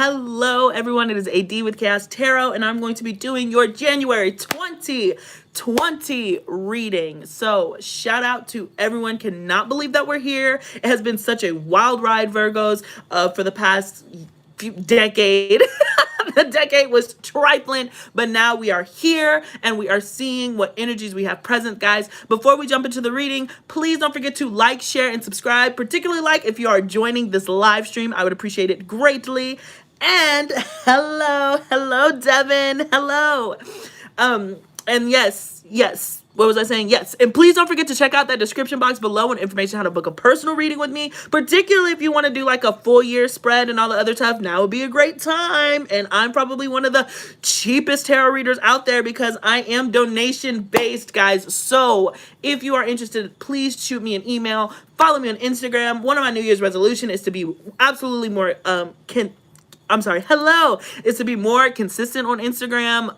Hello everyone, it is AD with kayxztarot, and I'm going to be doing your January 2020 reading. So shout out to everyone. Cannot believe that we're here. It has been such a wild ride, Virgos, for the past decade. The decade was trifling, but now we are here and we are seeing what energies we have present, guys. Before we jump into the reading, please don't forget to like, share, and subscribe. Particularly like if you are joining this live stream. I would appreciate it greatly. And hello, Devin. Hello. And yes. What was I saying? Yes. And please don't forget to check out that description box below and information how to book a personal reading with me. Particularly if you want to do like a full year spread and all the other stuff. Now would be a great time. And I'm probably one of the cheapest tarot readers out there because I am donation based, guys. So if you are interested, please shoot me an email. Follow me on Instagram. One of my New Year's resolution is to be absolutely more is to be more consistent on Instagram.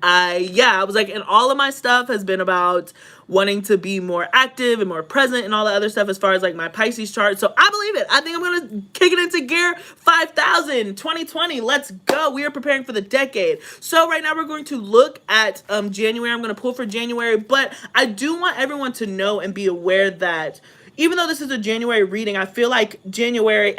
I was like, and all of my stuff has been about wanting to be more active and more present and all the other stuff as far as like my Pisces chart. So I believe it. I think I'm going to kick it into gear 5000 2020. Let's go. We are preparing for the decade. So right now we're going to look at January. I'm going to pull for January, but I do want everyone to know and be aware that even though this is a January reading, I feel like January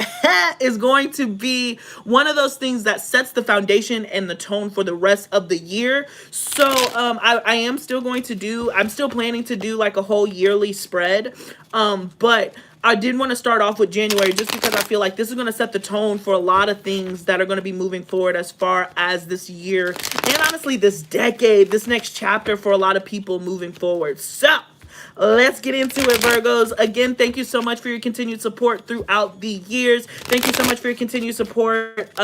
is going to be one of those things that sets the foundation and the tone for the rest of the year. So I am still going to do, I'm still planning to do like a whole yearly spread. But I did want to start off with January just because I feel like this is going to set the tone for a lot of things that are going to be moving forward as far as this year. And honestly, this decade, this next chapter for a lot of people moving forward. So let's get into it, Virgos. Again, thank you so much for your continued support throughout the years. Thank you so much for your continued support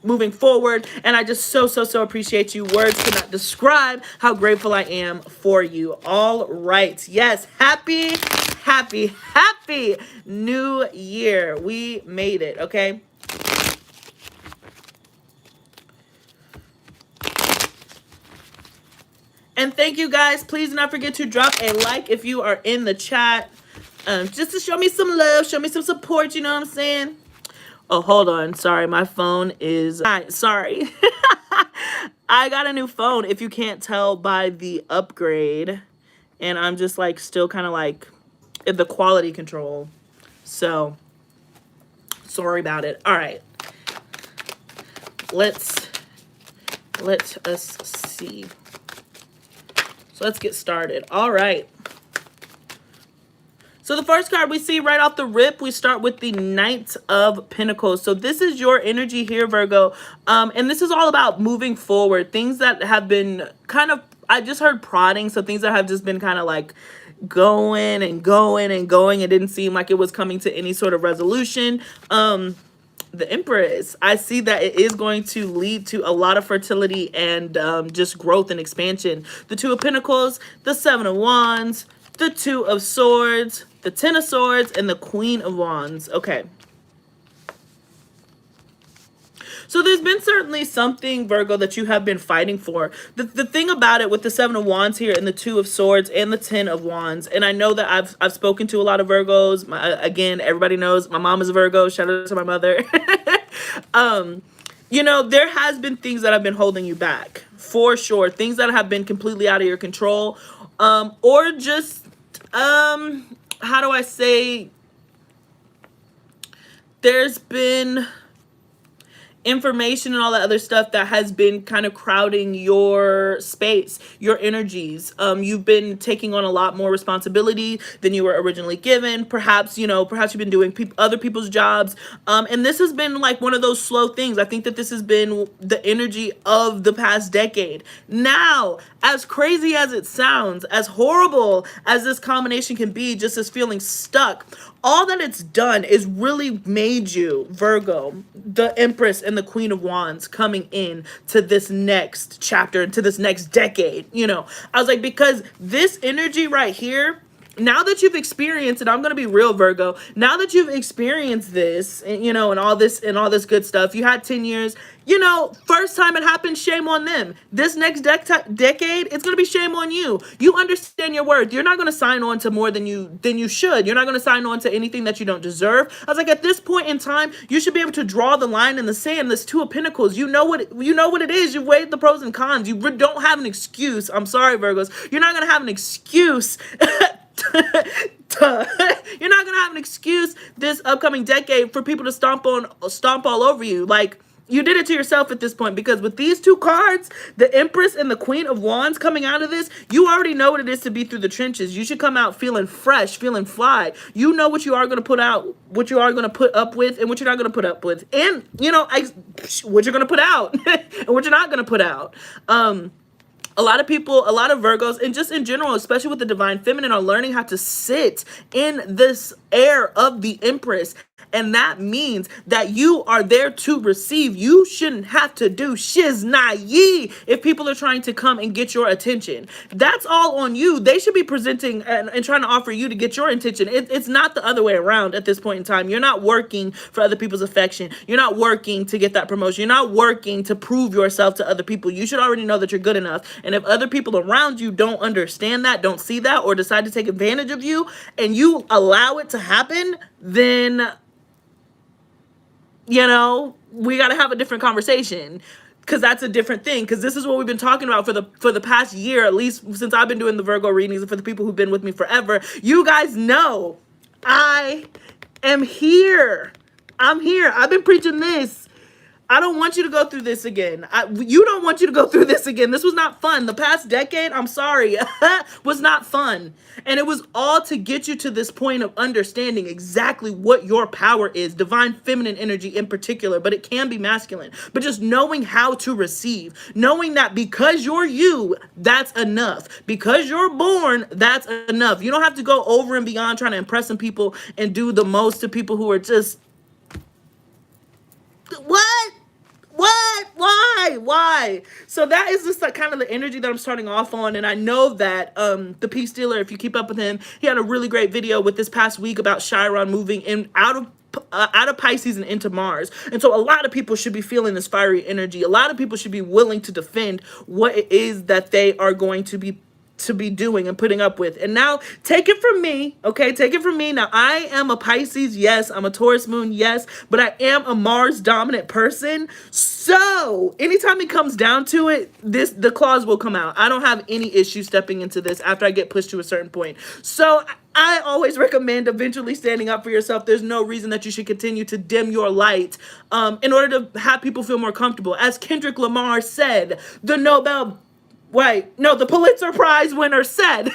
moving forward. And I just so appreciate you. Words cannot describe how grateful I am for you. All right. Yes. Happy New Year. We made it. Okay. And thank you guys. Please do not forget to drop a like if you are in the chat. Just to show me some love, show me some support, you know what I'm saying? Oh, hold on. Sorry, my phone is... Sorry. I got a new phone, if you can't tell by the upgrade. And I'm just like still kind of like in the quality control. So, sorry about it. All right. Let us see. Let's get started. All right. So the first card we see right off the rip, we start with the Knight of Pentacles. So this is your energy here, Virgo. And this is all about moving forward. Things that have been kind of, I just heard prodding. So things that have just been kind of like going. It didn't seem like it was coming to any sort of resolution. The Empress, I see that it is going to lead to a lot of fertility and just growth and expansion. The Two of Pentacles, the Seven of Wands, the Two of Swords, the Ten of Swords, and the Queen of Wands. Okay. So there's been certainly something, Virgo, that you have been fighting for. The thing about it with the Seven of Wands here and the Two of Swords and the Ten of Wands, and I know that I've spoken to a lot of Virgos. Again, everybody knows my mom is a Virgo. Shout out to my mother. You know, there has been things that have been holding you back, for sure. Things that have been completely out of your control, or just, how do I say, there's been information and all that other stuff that has been kind of crowding your space, your energies. You've been taking on a lot more responsibility than you were originally given. Perhaps, you know, perhaps you've been doing other people's jobs. And this has been like one of those slow things. I think that this has been the energy of the past decade. Now, as crazy as it sounds, as horrible as this combination can be, just as feeling stuck, all that it's done is really made you, Virgo, the Empress and the Queen of Wands, coming in to this next chapter, into this next decade. You know, I was like, because this energy right here, now that you've experienced it, I'm going to be real, Virgo. Now that you've experienced this, you know, and all this good stuff, you had 10 years, you know, first time it happened, shame on them. This next decade, it's going to be shame on you. You understand your worth. You're not going to sign on to more than you should. You're not going to sign on to anything that you don't deserve. I was like, at this point in time, you should be able to draw the line in the sand. This Two of Pentacles, you know what it is. You weighed the pros and cons. You don't have an excuse. I'm sorry, Virgos. You're not going to have an excuse. You're not gonna have an excuse this upcoming decade for people to stomp all over you. Like, you did it to yourself at this point, because with these two cards, the Empress and the Queen of Wands coming out of this, you already know what it is to be through the trenches. You should come out feeling fresh, feeling fly. You know what you are going to put out, what you are going to put up with, and what you're not going to put up with. And, you know, what you're going to put out and what you're not going to put out. A lot of people, a lot of Virgos, and just in general, especially with the Divine Feminine, are learning how to sit in this air of the Empress. And that means that you are there to receive. You shouldn't have to do shiz na yi if people are trying to come and get your attention. That's all on you. They should be presenting and trying to offer you to get your attention. It's not the other way around at this point in time. You're not working for other people's affection. You're not working to get that promotion. You're not working to prove yourself to other people. You should already know that you're good enough. And if other people around you don't understand that, don't see that, or decide to take advantage of you, and you allow it to happen, then, you know, we got to have a different conversation, because that's a different thing. Because this is what we've been talking about for the past year, at least since I've been doing the Virgo readings, and for the people who've been with me forever. You guys know I am here. I'm here. I've been preaching this. I don't want you to go through this again. You don't want you to go through this again. This was not fun. The past decade, I'm sorry, was not fun. And it was all to get you to this point of understanding exactly what your power is. Divine feminine energy in particular, but it can be masculine. But just knowing how to receive. Knowing that because you're you, that's enough. Because you're born, that's enough. You don't have to go over and beyond trying to impress some people and do the most to people who are just... What? Why? So that is just like kind of the energy that I'm starting off on. And I know that the Peace Dealer, if you keep up with him, he had a really great video with this past week about Chiron moving in out of Pisces and into Mars. And so a lot of people should be feeling this fiery energy. A lot of people should be willing to defend what it is that they are going to be doing and putting up with. And now take it from me, okay? Take it from me. Now, I am a Pisces, yes. I'm a Taurus moon, yes. But I am a Mars dominant person. So anytime it comes down to it, the claws will come out. I don't have any issue stepping into this after I get pushed to a certain point. So I always recommend eventually standing up for yourself. There's no reason that you should continue to dim your light in order to have people feel more comfortable. As Kendrick Lamar said, the Pulitzer Prize winner said,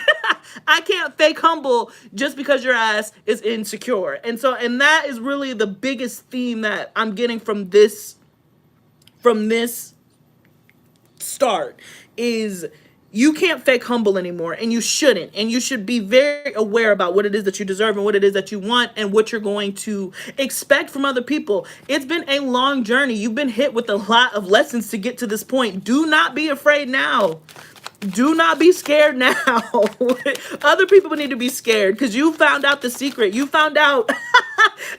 I can't fake humble just because your ass is insecure. And that is really the biggest theme that I'm getting from this start is you can't fake humble anymore, and you shouldn't. And you should be very aware about what it is that you deserve and what it is that you want and what you're going to expect from other people. It's been a long journey. You've been hit with a lot of lessons to get to this point. Do not be afraid now. Do not be scared now. Other people need to be scared because you found out the secret. You found out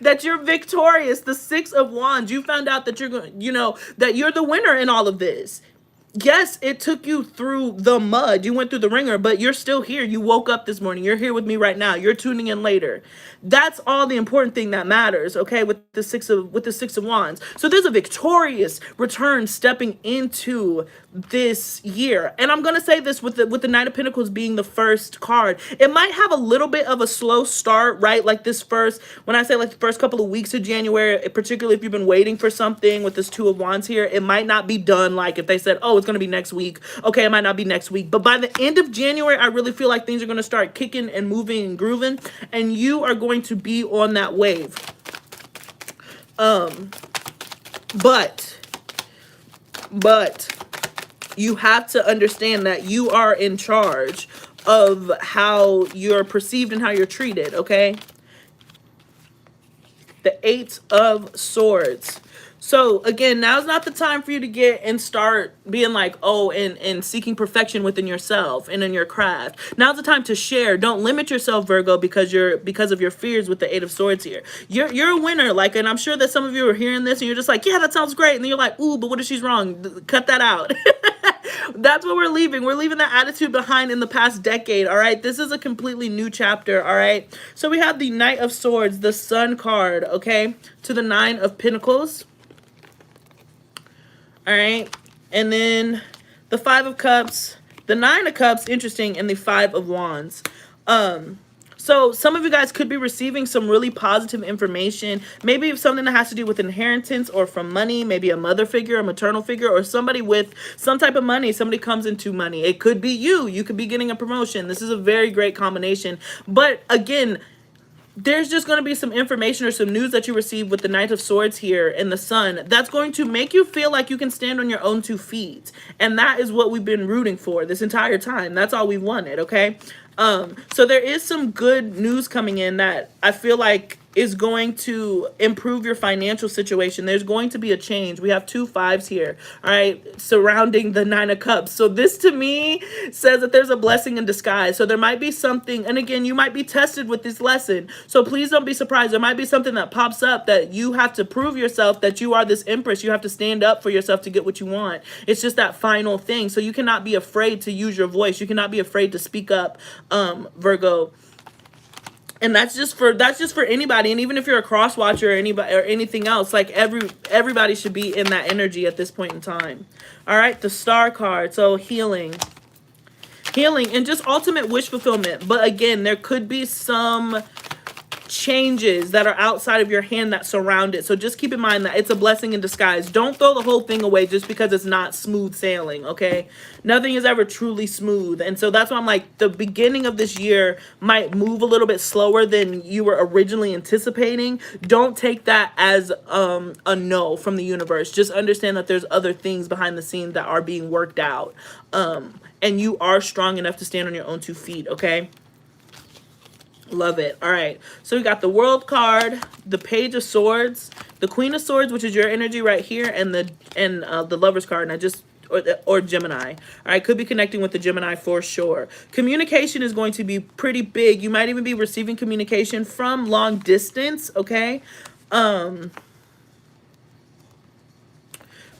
that you're victorious. The Six of Wands. You found out that you're going, that you're the winner in all of this. Yes, it took you through the mud. You went through the ringer, but you're still here. You woke up this morning. You're here with me right now. You're tuning in later. That's all the important thing that matters, okay, with the Six of Wands. So there's a victorious return stepping into this year. And I'm going to say this with the Knight of Pentacles being the first card. It might have a little bit of a slow start, right? Like when I say like the first couple of weeks of January, particularly if you've been waiting for something with this Two of Wands here, it might not be done like if they said, oh, it's going to be next week. Okay, it might not be next week. But by the end of January, I really feel like things are going to start kicking and moving and grooving. And you are going to be on that wave. But you have to understand that you are in charge of how you're perceived and how you're treated, okay? The Eight of Swords. So again, now's not the time for you to get and start being like, oh, and seeking perfection within yourself and in your craft. Now's the time to share. Don't limit yourself, Virgo, because of your fears with the Eight of Swords here. You're a winner. Like, and I'm sure that some of you are hearing this and you're just like, yeah, that sounds great. And then you're like, ooh, but what if she's wrong? Cut that out. That's what we're leaving. We're leaving that attitude behind in the past decade, all right? This is a completely new chapter, all right? So we have the Knight of Swords, the Sun card, okay, to the Nine of Pentacles. All right, and then the Five of Cups, the Nine of Cups, interesting, and the Five of Wands. So some of you guys could be receiving some really positive information, maybe something that has to do with inheritance or from money, maybe a mother figure, a maternal figure, or somebody with some type of money. Somebody comes into money. It could be you. You could be getting a promotion. This is a very great combination. But again, there's just going to be some information or some news that you receive with the Knight of Swords here and the Sun that's going to make you feel like you can stand on your own 2 feet. And that is what we've been rooting for this entire time. That's all we wanted, okay? So there is some good news coming in that I feel like is going to improve your financial situation. There's going to be a change. We have 2 5s here, all right, surrounding the Nine of Cups. So this to me says that there's a blessing in disguise. So there might be something, and again, you might be tested with this lesson. So please don't be surprised. There might be something that pops up that you have to prove yourself that you are this empress. You have to stand up for yourself to get what you want. It's just that final thing. So you cannot be afraid to use your voice. You cannot be afraid to speak up, Virgo. And that's just for anybody. And even if you're a cross watcher or anybody or anything else, like everybody should be in that energy at this point in time. All right, the Star card. So healing and just ultimate wish fulfillment. But again, there could be some changes that are outside of your hand that surround it. So just keep in mind that it's a blessing in disguise. Don't throw the whole thing away just because it's not smooth sailing, okay? Nothing is ever truly smooth. And so that's why I'm like, the beginning of this year might move a little bit slower than you were originally anticipating. Don't take that as a no from the universe. Just understand that there's other things behind the scenes that are being worked out. And you are strong enough to stand on your own 2 feet, okay? Love it. All right, so we got the World card, the Page of Swords, the Queen of Swords, which is your energy right here, and the Lovers card. And I just or Gemini. All right, could be connecting with the Gemini for sure. Communication is going to be pretty big. You might even be receiving communication from long distance. Okay. Let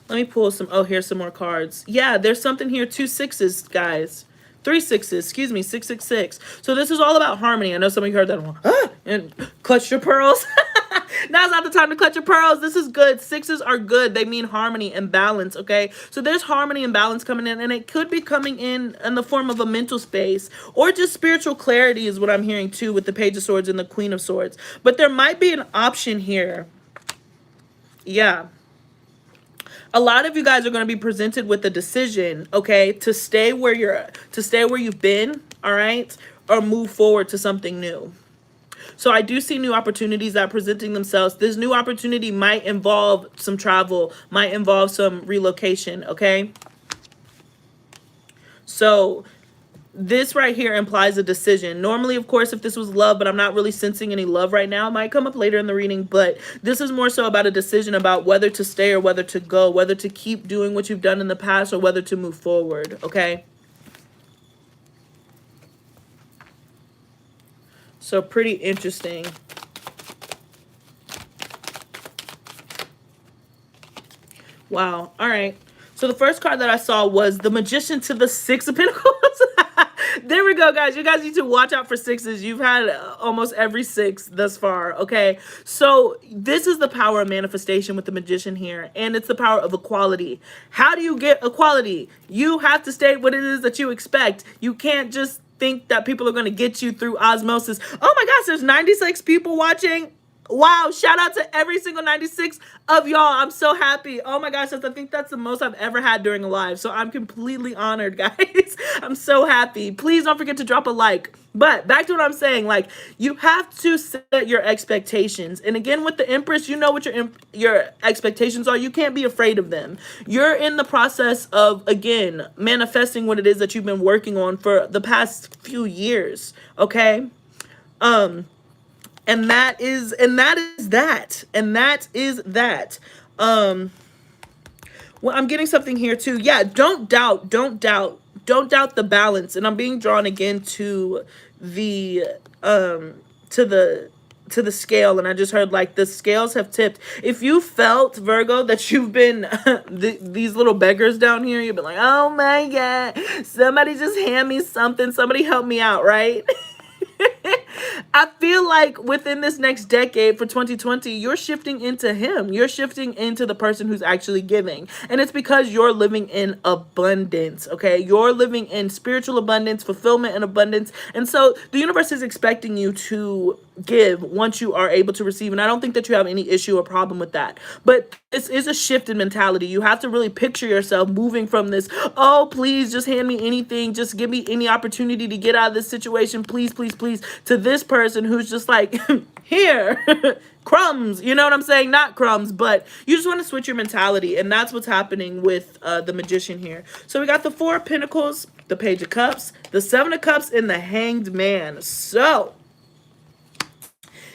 me pull some. Oh, here's some more cards. Yeah, there's something here. 2 6s, guys. 3 6s, excuse me, 666. So this is all about harmony. I know some of you heard that one. And clutch your pearls. Now's not the time to clutch your pearls. This is good. 6s are good. They mean harmony and balance, okay? So there's harmony and balance coming in, and it could be coming in the form of a mental space or just spiritual clarity is what I'm hearing too with the Page of Swords and the Queen of Swords. But there might be an option here. Yeah. A lot of you guys are going to be presented with a decision, okay, to stay where you've been, all right, or move forward to something new. So I do see new opportunities that are presenting themselves. This new opportunity might involve some travel, might involve some relocation, okay? So this right here implies a decision. Normally, of course, if this was love, but I'm not really sensing any love right now, it might come up later in the reading, but this is more so about a decision about whether to stay or whether to go, whether to keep doing what you've done in the past or whether to move forward, okay? So pretty interesting. Wow. All right. So the first card that I saw was the Magician to the Six of Pentacles. There we go, guys. You guys need to watch out for 6s. You've had almost every 6 thus far, okay? So this is the power of manifestation with the Magician here, and it's the power of equality. How do you get equality? You have to state what it is that you expect. You can't just think that people are going to get you through osmosis. Oh my gosh, there's 96 people watching. Wow, shout out to every single 96 of y'all. I'm so happy. Oh my gosh, I think that's the most I've ever had during a live. So I'm completely honored, guys. I'm so happy. Please don't forget to drop a like. But back to what I'm saying, like, you have to set your expectations. And again, with the Empress, you know what your expectations are. You can't be afraid of them. You're in the process of, again, manifesting what it is that you've been working on for the past few years, okay? And that is that. Well, I'm getting something here too. Yeah, don't doubt the balance. And I'm being drawn again to the to the to the scale, and I just heard like the scales have tipped. If you felt, Virgo, that you've been these little beggars down here, you've been like, oh my god, somebody just hand me something, somebody help me out, right? I feel like within this next decade for 2020, you're shifting into him. You're shifting into the person who's actually giving. And it's because you're living in abundance, okay? You're living in spiritual abundance, fulfillment, and abundance. And so the universe is expecting you to give once you are able to receive. And I don't think that you have any issue or problem with that. But this is a shift in mentality. You have to really picture yourself moving from this, oh, please just hand me anything. Just give me any opportunity to get out of this situation. Please, please, please. To this person who's just like, here, crumbs. You know what I'm saying? Not crumbs, but you just want to switch your mentality. And that's what's happening with the Magician here. So we got the Four of Pentacles, the Page of Cups, the Seven of Cups, and the Hanged Man. So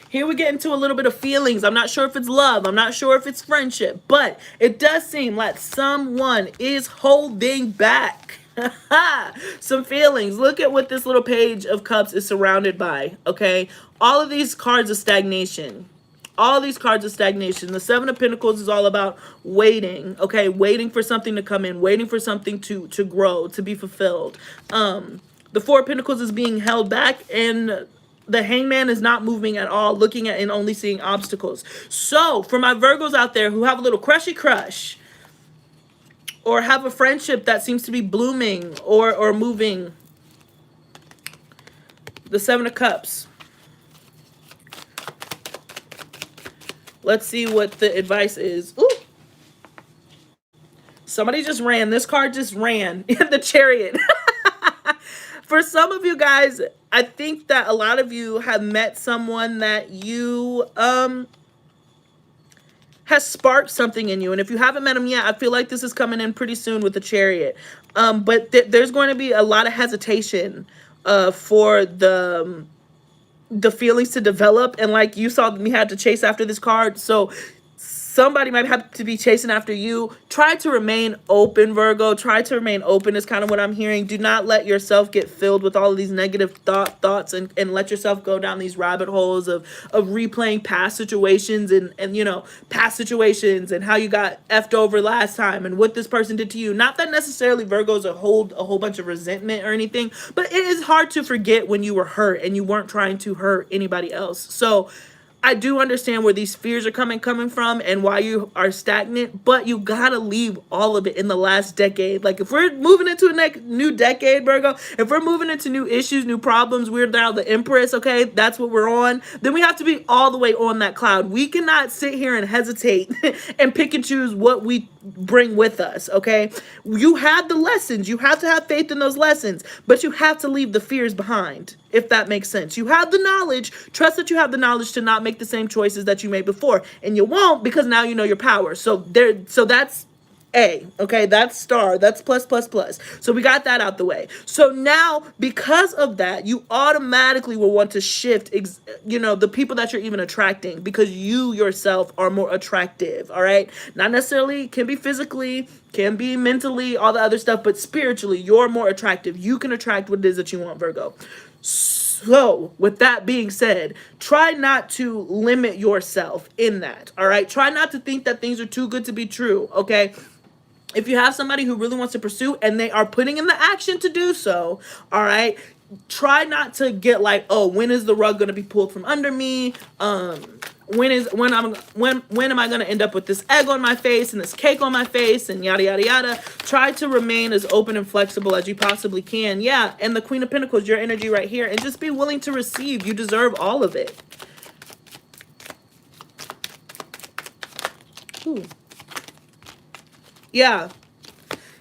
here we get into a little bit of feelings. I'm not sure if it's love. I'm not sure if it's friendship. But it does seem like someone is holding back some feelings. Look at what this little Page of Cups is surrounded by, okay? All of these cards of stagnation. All these cards of stagnation. The Seven of Pentacles is all about waiting, okay? Waiting for something to come in. Waiting for something to grow, to be fulfilled. The Four of Pentacles is being held back, and the Hangman is not moving at all, looking at and only seeing obstacles. So, for my Virgos out there who have a little crushy crush, or have a friendship that seems to be blooming or moving, the Seven of Cups. Let's see what the advice is. Ooh. Somebody just ran. This card just ran in the Chariot. For some of you guys, I think that a lot of you have met someone that you has sparked something in you. And if you haven't met them yet, I feel like this is coming in pretty soon with the Chariot. But there's going to be a lot of hesitation for the feelings to develop. And like you saw me had to chase after this card. So somebody might have to be chasing after you. Try to remain open, Virgo. Try to remain open is kind of what I'm hearing. Do not let yourself get filled with all of these negative thoughts and let yourself go down these rabbit holes of replaying past situations and you know, past situations and how you got effed over last time and what this person did to you. Not that necessarily Virgos hold a whole bunch of resentment or anything, but it is hard to forget when you were hurt and you weren't trying to hurt anybody else. So I do understand where these fears are coming from and why you are stagnant, but you gotta leave all of it in the last decade. Like if we're moving into a new decade, Virgo, if we're moving into new issues, new problems, we're now the Empress, okay? That's what we're on. Then we have to be all the way on that cloud. We cannot sit here and hesitate and pick and choose what we bring with us, okay? You have the lessons. You have to have faith in those lessons, but you have to leave the fears behind, if that makes sense. You have the knowledge. Trust that you have the knowledge to not make the same choices that you made before, and you won't because now you know your power. So that's A, okay? That's star. That's plus. So we got that out the way. So now, because of that, you automatically will want to shift, you know, the people that you're even attracting, because you yourself are more attractive, all right? Not necessarily, can be physically, can be mentally, all the other stuff, but spiritually, you're more attractive. You can attract what it is that you want, Virgo. So, with that being said, try not to limit yourself in that, all right? Try not to think that things are too good to be true, okay? If you have somebody who really wants to pursue and they are putting in the action to do so, all right, try not to get like, oh, when is the rug going to be pulled from under me? When am I going to end up with this egg on my face and this cake on my face and yada, yada, yada. Try to remain as open and flexible as you possibly can. Yeah, and the Queen of Pentacles, your energy right here, and just be willing to receive. You deserve all of it. Ooh. Yeah.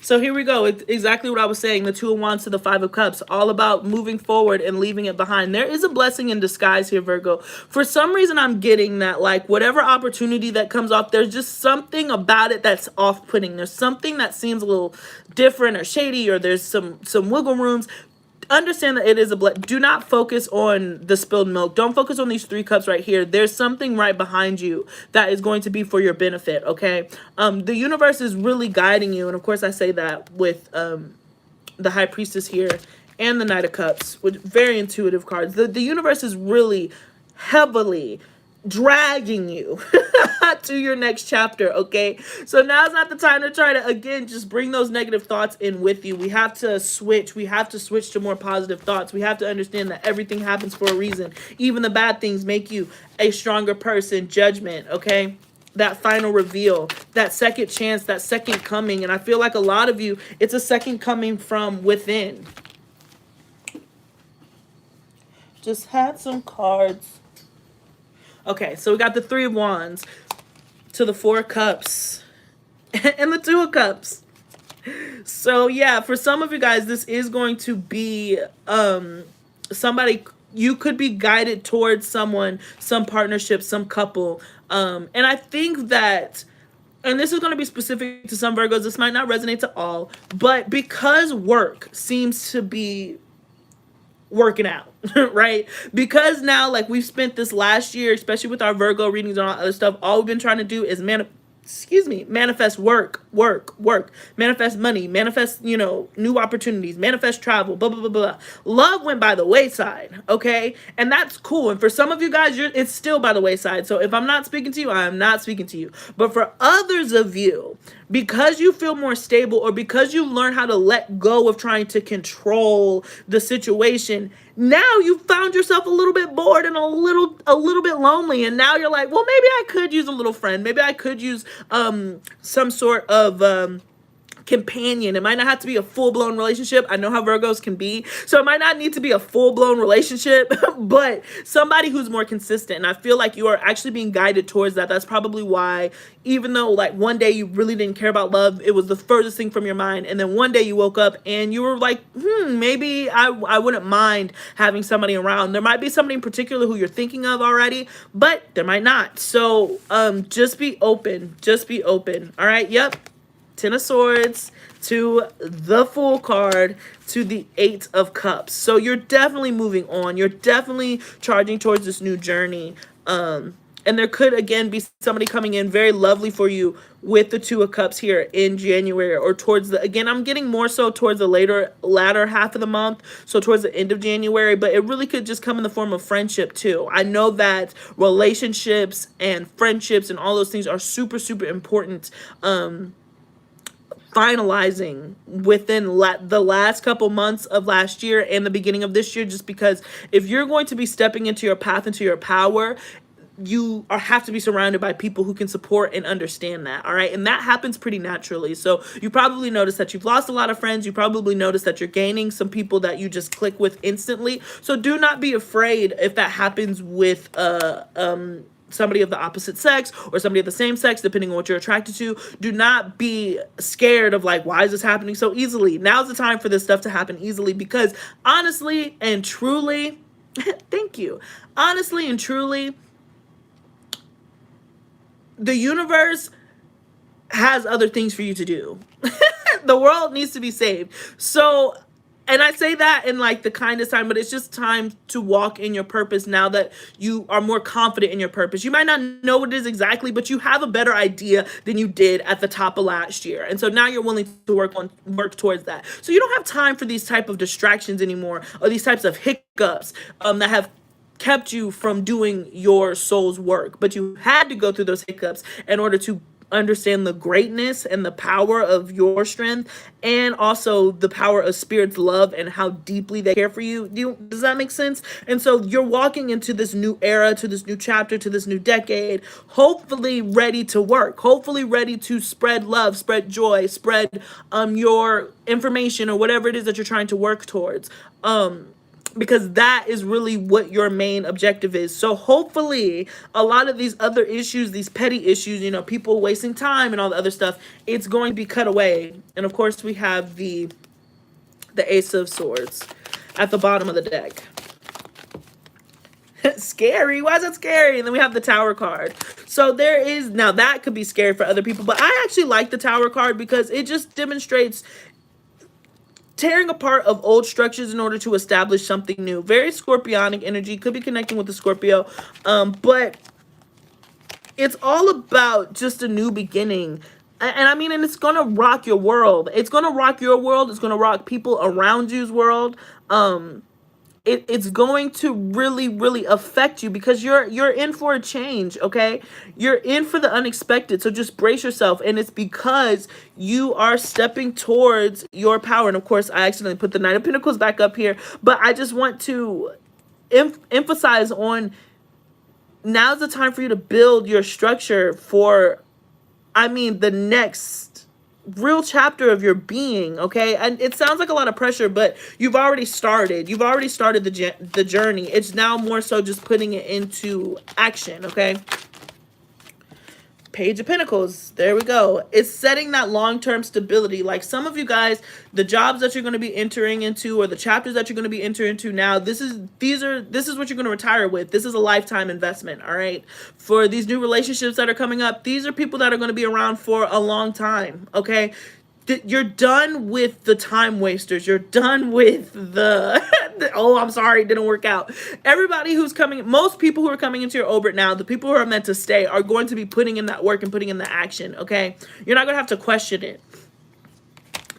So here we go. It's exactly what I was saying. The Two of Wands to the Five of Cups. All about moving forward and leaving it behind. There is a blessing in disguise here, Virgo. For some reason, I'm getting that, like, whatever opportunity that comes off, there's just something about it that's off-putting. There's something that seems a little different or shady, or there's some wiggle rooms. understand that it is a do not focus on the spilled milk. Don't focus on these 3 cups right here. There's something right behind you that is going to be for your benefit, okay? The universe is really guiding you, and of course I say that with the High Priestess here and the Knight of Cups, with very intuitive cards. The universe is really heavily dragging you to your next chapter, okay? So now's not the time to try to, again, just bring those negative thoughts in with you. We have to switch. We have to switch to more positive thoughts. We have to understand that everything happens for a reason. Even the bad things make you a stronger person. Judgment, okay? That final reveal, that second chance, that second coming. And I feel like a lot of you, it's a second coming from within. Just had some cards. Okay, so we got the 3 of Wands to the 4 of Cups and the 2 of Cups. So yeah, for some of you guys, this is going to be somebody, you could be guided towards someone, some partnership, some couple. And I think that, and this is going to be specific to some Virgos, this might not resonate to all, but because work seems to be working out, right? Because now, like, we've spent this last year, especially with our Virgo readings and all that other stuff, all we've been trying to do is manifest work, manifest money, manifest, you know, new opportunities, manifest travel, blah, blah, blah, blah. Love went by the wayside, okay? And that's cool. And for some of you guys, it's still by the wayside. So if I'm not speaking to you, I'm not speaking to you. But for others of you, because you feel more stable, or because you learn how to let go of trying to control the situation, now you found yourself a little bit bored and a little bit lonely, and now you're like, well, maybe I could use a little friend. Maybe I could use some sort of companion. It might not have to be a full-blown relationship. I know how Virgos can be, so it might not need to be a full-blown relationship, but somebody who's more consistent. And I feel like you are actually being guided towards that. That's probably why, even though like one day you really didn't care about love, it was the furthest thing from your mind, and then one day you woke up and you were like, maybe I wouldn't mind having somebody around. There might be somebody in particular who you're thinking of already, but there might not. So just be open. Just be open. All right. Yep. 10 of Swords to the Fool card to the 8 of Cups. So you're definitely moving on. You're definitely charging towards this new journey. And there could, again, be somebody coming in very lovely for you with the 2 of Cups here in January, or towards the, again, I'm getting more so towards the latter half of the month, so towards the end of January, but it really could just come in the form of friendship too. I know that relationships and friendships and all those things are super, super important. Finalizing within the last couple months of last year and the beginning of this year, just because if you're going to be stepping into your path, into your power, you have to be surrounded by people who can support and understand that. All right. And that happens pretty naturally. So you probably notice that you've lost a lot of friends. You probably notice that you're gaining some people that you just click with instantly. So do not be afraid if that happens with somebody of the opposite sex or somebody of the same sex, depending on what you're attracted to. Do not be scared of like, why is this happening so easily? Now's the time for this stuff to happen easily, because honestly and truly, thank you. Honestly and truly, the universe has other things for you to do. The world needs to be saved. So, and I say that in like the kindest time, but it's just time to walk in your purpose now that you are more confident in your purpose. You might not know what it is exactly, but you have a better idea than you did at the top of last year. And so now you're willing to work towards that. So you don't have time for these type of distractions anymore, or these types of hiccups that have kept you from doing your soul's work. But you had to go through those hiccups in order to understand the greatness and the power of your strength, and also the power of Spirit's love and how deeply they care for you. Does that make sense? And so you're walking into this new era, to this new chapter, to this new decade, hopefully ready to work, hopefully ready to spread love, spread joy, spread your information or whatever it is that you're trying to work towards. Because that is really what your main objective is. So hopefully a lot of these other issues, these petty issues, you know, people wasting time and all the other stuff, it's going to be cut away. And of course we have the Ace of Swords at the bottom of the deck. Scary. Why is that scary? And then we have the Tower card. So there is, now that could be scary for other people, but I actually like the Tower card because it just demonstrates tearing apart of old structures in order to establish something new. Very scorpionic energy, could be connecting with the Scorpio, but it's all about just a new beginning. And I mean, and it's gonna rock your world. It's gonna rock your world. It's gonna rock people around you's world. It's going to really, really affect you because you're in for a change, okay? You're in for the unexpected, so just brace yourself. And it's because you are stepping towards your power. And of course, I accidentally put the Knight of Pentacles back up here, but I just want to emphasize on, now's the time for you to build your structure for, I mean, the next real chapter of your being, okay? And it sounds like a lot of pressure, but you've already started. You've already started the journey. It's now more so just putting it into action, okay? Page of Pentacles, there we go. It's setting that long-term stability. Like some of you guys, the jobs that you're going to be entering into, or the chapters that you're going to be entering into now, this is what you're going to retire with. This is a lifetime investment, all right? For these new relationships that are coming up, these are people that are going to be around for a long time, okay? You're done with the time wasters. You're done with the oh, I'm sorry, it didn't work out. Everybody who's coming, most people who are coming into your orbit now, the people who are meant to stay, are going to be putting in that work and putting in the action, okay? You're not going to have to question it.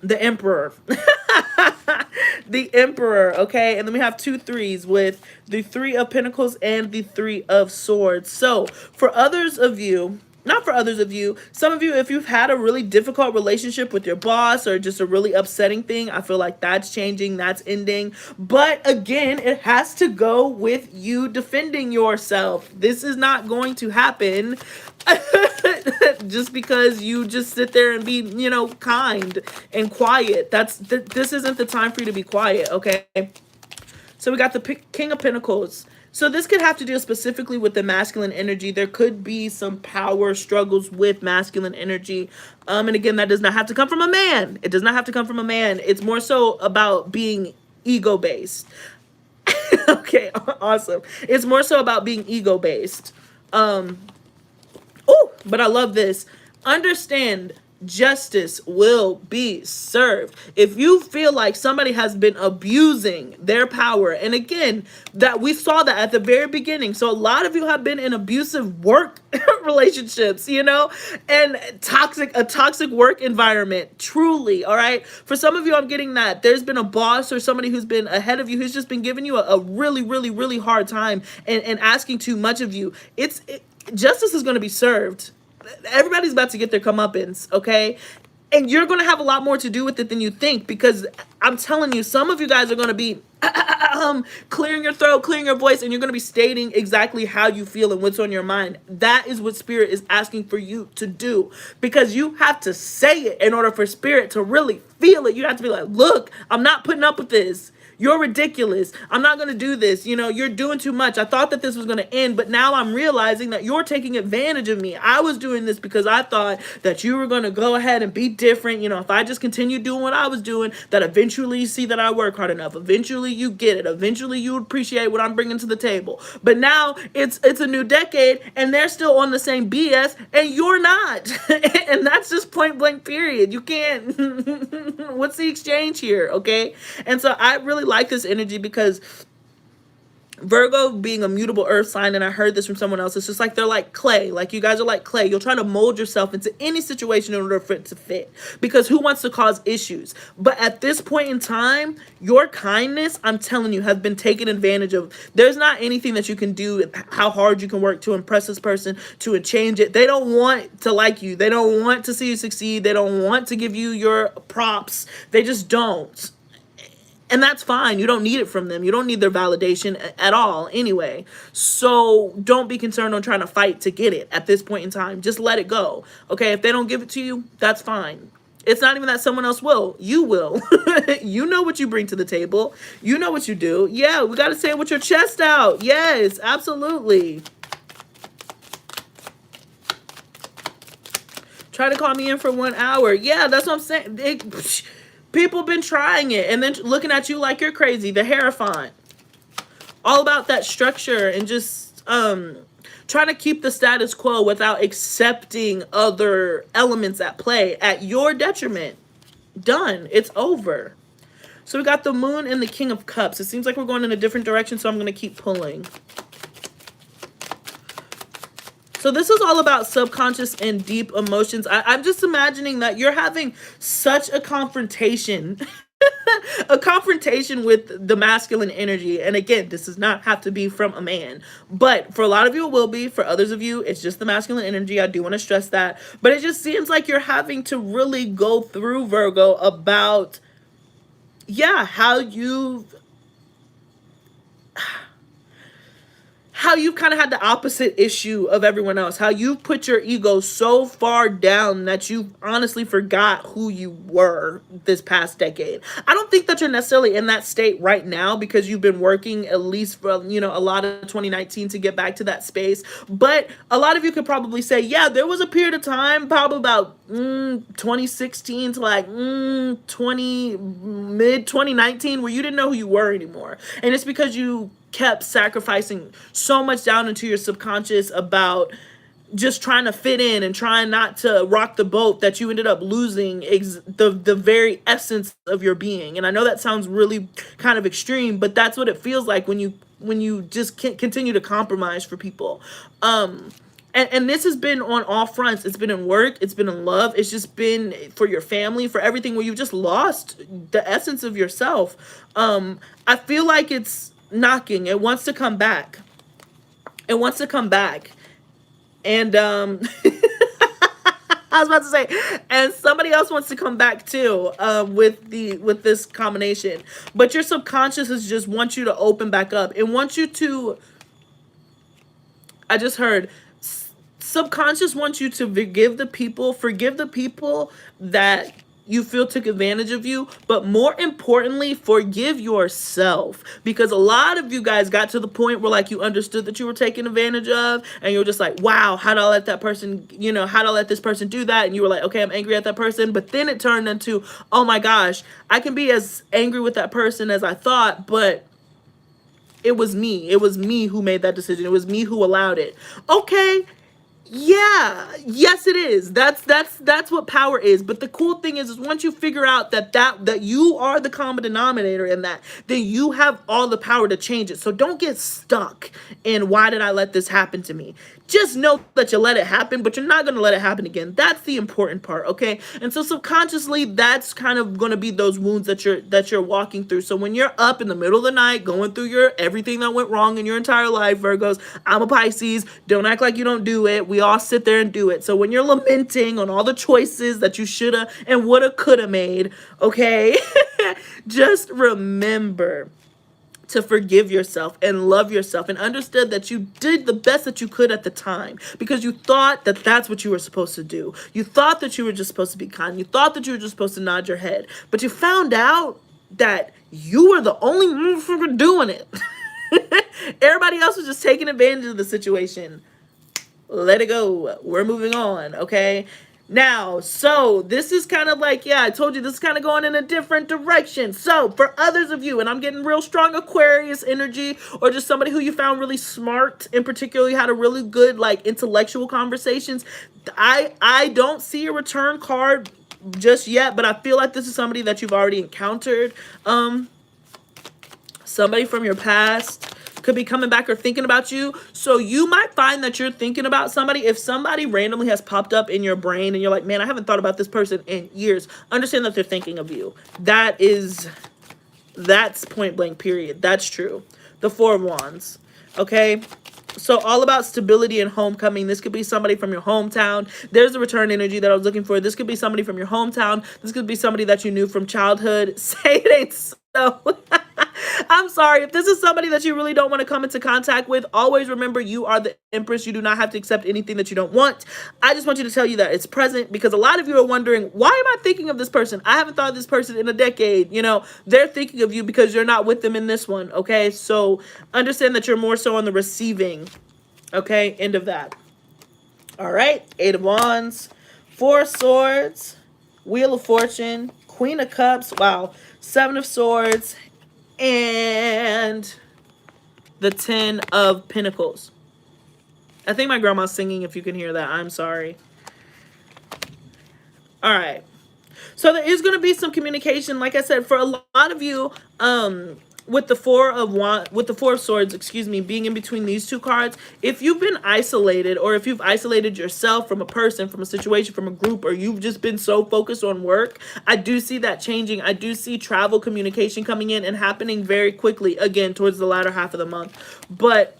The Emperor. The Emperor, okay? And then we have 2 3s with the 3 of Pentacles and the 3 of Swords. So for others of you, not for others of you, some of you, if you've had a really difficult relationship with your boss or just a really upsetting thing, I feel like that's changing, that's ending. But again, it has to go with you defending yourself. This is not going to happen just because you just sit there and be, you know, kind and quiet. This isn't the time for you to be quiet, okay? So we got the King of Pentacles. So this could have to deal specifically with the masculine energy. There could be some power struggles with masculine energy. And again, that does not have to come from a man. It does not have to come from a man. It's more so about being ego-based. Okay, awesome. It's more so about being ego-based. Oh, but I love this. Understand, justice will be served. If you feel like somebody has been abusing their power, and again, that we saw that at the very beginning. So a lot of you have been in abusive work relationships, you know, and a toxic work environment, truly, all right? For some of you, I'm getting that there's been a boss or somebody who's been ahead of you who's just been giving you a really, really, really hard time and asking too much of you. Justice is going to be served. Everybody's about to get their comeuppance, okay? And you're going to have a lot more to do with it than you think, because I'm telling you, some of you guys are going to be clearing your throat, clearing your voice, and you're going to be stating exactly how you feel and what's on your mind. That is what Spirit is asking for you to do, because you have to say it in order for Spirit to really feel it. You have to be like, look, I'm not putting up with this. You're ridiculous. I'm not going to do this. You know, you're doing too much. I thought that this was going to end, but now I'm realizing that you're taking advantage of me. I was doing this because I thought that you were going to go ahead and be different. You know, if I just continue doing what I was doing, that eventually you see that I work hard enough. Eventually you get it. Eventually you appreciate what I'm bringing to the table. But now it's a new decade and they're still on the same BS and you're not. And that's just point blank period. You can't. What's the exchange here? Okay. And so I really like this energy, because Virgo being a mutable earth sign, and I heard this from someone else, it's just like they're like clay. Like you guys are like clay. You'll try to mold yourself into any situation in order for it to fit, because who wants to cause issues? But at this point in time, your kindness, I'm telling you, has been taken advantage of. There's not anything that you can do, how hard you can work to impress this person, to change it. They don't want to like you. They don't want to see you succeed. They don't want to give you your props. They just don't. And that's fine. You don't need it from them. You don't need their validation at all anyway. So don't be concerned on trying to fight to get it at this point in time. Just let it go. Okay, if they don't give it to you, that's fine. It's not even that someone else will. You will. You know what you bring to the table. You know what you do. Yeah, we got to say it with your chest out. Yes, absolutely. Try to call me in for 1 hour. Yeah, that's what I'm saying. People been trying it and then looking at you like you're crazy. The Hierophant. All about that structure and just trying to keep the status quo without accepting other elements at play at your detriment. Done. It's over. So we got the Moon and the King of Cups. It seems like we're going in a different direction, so I'm going to keep pulling. So this is all about subconscious and deep emotions. I'm just imagining that you're having such a confrontation. A confrontation with the masculine energy. And again, this does not have to be from a man. But for a lot of you, it will be. For others of you, it's just the masculine energy. I do want to stress that. But it just seems like you're having to really go through, Virgo, about, yeah, how you've kind of had the opposite issue of everyone else. How you've put your ego so far down that you honestly forgot who you were this past decade. I don't think that you're necessarily in that state right now because you've been working at least for, you know, a lot of 2019 to get back to that space. But a lot of you could probably say, yeah, there was a period of time, probably about 2016 to like mid 2019 where you didn't know who you were anymore. And it's because you kept sacrificing so much down into your subconscious about just trying to fit in and trying not to rock the boat that you ended up losing the very essence of your being. And I know that sounds really kind of extreme, but that's what it feels like when you just can't continue to compromise for people. And this has been on all fronts. It's been in work. It's been in love. It's just been for your family, for everything, where you've just lost the essence of yourself. I feel like it's knocking. It wants to come back. It wants to come back. And I was about to say, and somebody else wants to come back too, with this combination. But your subconscious is just wants you to open back up. It wants you to, I just heard, subconscious wants you to forgive the people that you feel took advantage of you, but more importantly, forgive yourself. Because a lot of you guys got to the point where like you understood that you were taken advantage of, and you were just like, wow, how'd I let that person, you know, how'd I let this person do that? And you were like, okay, I'm angry at that person. But then it turned into, oh my gosh, I can be as angry with that person as I thought, but it was me. It was me who made that decision. It was me who allowed it. Okay. Yeah, yes it is. That's what power is. But the cool thing is once you figure out that you are the common denominator in that, then you have all the power to change it. So don't get stuck in why did I let this happen to me? Just know that you let it happen, but you're not going to let it happen again. That's the important part, okay? And so subconsciously, that's kind of going to be those wounds that you're walking through. So when you're up in the middle of the night, going through your everything that went wrong in your entire life, Virgos, I'm a Pisces, don't act like you don't do it. We all sit there and do it. So when you're lamenting on all the choices that you shoulda and woulda, coulda made, okay? Just remember to forgive yourself and love yourself and understood that you did the best that you could at the time because you thought that that's what you were supposed to do. You thought that you were just supposed to be kind. You thought that you were just supposed to nod your head, but you found out that you were the only motherfucker doing it. Everybody else was just taking advantage of the situation. Let it go. We're moving on, okay? Now, so this is kind of like, yeah, I told you this is kind of going in a different direction. So for others of you, and I'm getting real strong Aquarius energy, or just somebody who you found really smart and particularly had a really good like intellectual conversations, I don't see a return card just yet, but I feel like this is somebody that you've already encountered. Somebody from your past could be coming back or thinking about you. So you might find that you're thinking about somebody. If somebody randomly has popped up in your brain and you're like, man, I haven't thought about this person in years, understand that they're thinking of you. That's point blank, period. That's true. The Four of Wands. Okay. So all about stability and homecoming. This could be somebody from your hometown. There's the return energy that I was looking for. This could be somebody from your hometown. This could be somebody that you knew from childhood. Say it ain't so. I'm sorry. If this is somebody that you really don't want to come into contact with, always remember you are the Empress. You do not have to accept anything that you don't want. I just want you to tell you that it's present because a lot of you are wondering, why am I thinking of this person? I haven't thought of this person in a decade. You know, they're thinking of you because you're not with them in this one. Okay. So understand that you're more so on the receiving. Okay. End of that. All right. Eight of Wands, Four of Swords, Wheel of Fortune, Queen of Cups. Wow. Seven of Swords. And the 10 of Pentacles. I think my grandma's singing if you can hear that. I'm sorry. All right. So there is going to be some communication, like I said, for a lot of you, with the Four of Swords, excuse me, being in between these two cards. If you've been isolated, or if you've isolated yourself from a person, from a situation, from a group, or you've just been so focused on work, I do see that changing. I do see travel communication coming in and happening very quickly, again, towards the latter half of the month. But